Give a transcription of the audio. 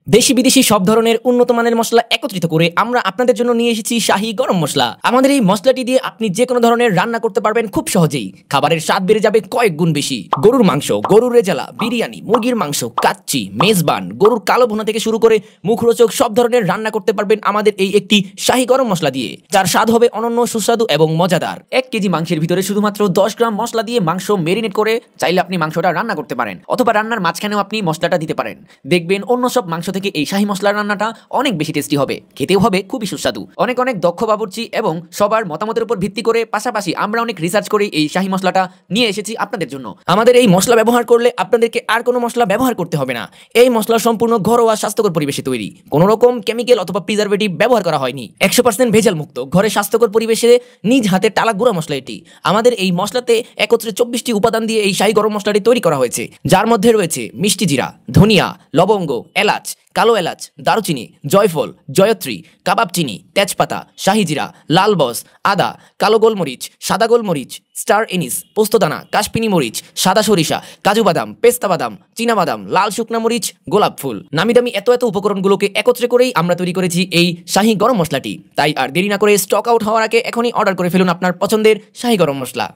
দেশি বিদেশি সব ধরনের উন্নত মানের মশলা একত্রিত করে আমরা আপনাদের জন্য নিয়ে এসেছি শাহী গরম মশলা। আমাদের এই মশলাটি দিয়ে আপনি যে কোনো ধরনের রান্না করতে পারবেন খুব সহজেই। খাবারের স্বাদ বেড়ে যাবে কয়েক গুণ বেশি। গরুর মাংস, গরুর রেজালা, বিরিয়ানি, মুরগির মাংস, কাচ্চি, মেজবান, গরুর কালো ভুনা থেকে শুরু করে মুখরোচক সব ধরনের রান্না করতে পারবেন আমাদের এই একটি শাহী গরম মশলা দিয়ে, যার স্বাদ হবে অনন্য, সুস্বাদু এবং মজাদার। 1 কেজি মাংসের ভিতরে শুধুমাত্র 10 গ্রাম মশলা দিয়ে মাংস মেরিনেট করে চাইলে আপনি মাংসটা রান্না করতে পারেন, অথবা রান্নার মাঝখানেও আপনি মশলাটা দিতে পারেন। দেখবেন অন্য সব মাংস থেকে এই শাহী মশলার রান্নাটা অনেক বেশি টেস্টি হবে, খেতেও হবে খুবই সুস্বাদু। অনেক দক্ষ বাবুর্চি এবং সবার মতামতের উপর ভিত্তি করে পাশাপাশি আমরা অনেক রিসার্চ করে এই শাহী মশলাটা নিয়ে এসেছি আপনাদের জন্য। আমাদের এই মশলা ব্যবহার করলে আপনাদেরকে আর কোনো মশলা ব্যবহার করতে হবে না। এই মশলা সম্পূর্ণ ঘরোয়া স্বাস্থ্যকর পরিবেশে তৈরি, কোনো রকম কেমিক্যাল অথবা প্রিজারভেটিভ ব্যবহার করা হয়নি। 100% ভেজাল মুক্ত, ঘরে স্বাস্থ্যকর পরিবেশে নিজ হাতে টালা গুঁড়া মশলা এটি। আমাদের এই মশলাতে একত্রে 24টি উপাদান দিয়ে এই শাহী গরম মশলাটি তৈরি করা হয়েছে, যার মধ্যে রয়েছে মিষ্টি জিরা, ধনিয়া, লবঙ্গ, এলাচ, কালো এলাচ, দারুচিনি, জয়ফল, জয়ত্রী, কাবাব চিনি, তেজপাতা, শাহি জিরা, লাল বস, আদা, কালো গোলমরিচ, সাদা গোলমরিচ, স্টার এনিস, পোস্তদানা, কাশপিনি মরিচ, সাদা সরিষা, কাজু বাদাম, পেস্তা বাদাম, চীনা বাদাম, লাল শুকনা মরিচ, গোলাপ ফুল। নামি দামি এত উপকরণগুলোকে একত্রে করেই আমরা তৈরি করেছি এই শাহী গরম মশলাটি। তাই আর দেরি না করে স্টক আউট হওয়ার আগে এখনই অর্ডার করে ফেলুন আপনার পছন্দের শাহী গরম মশলা।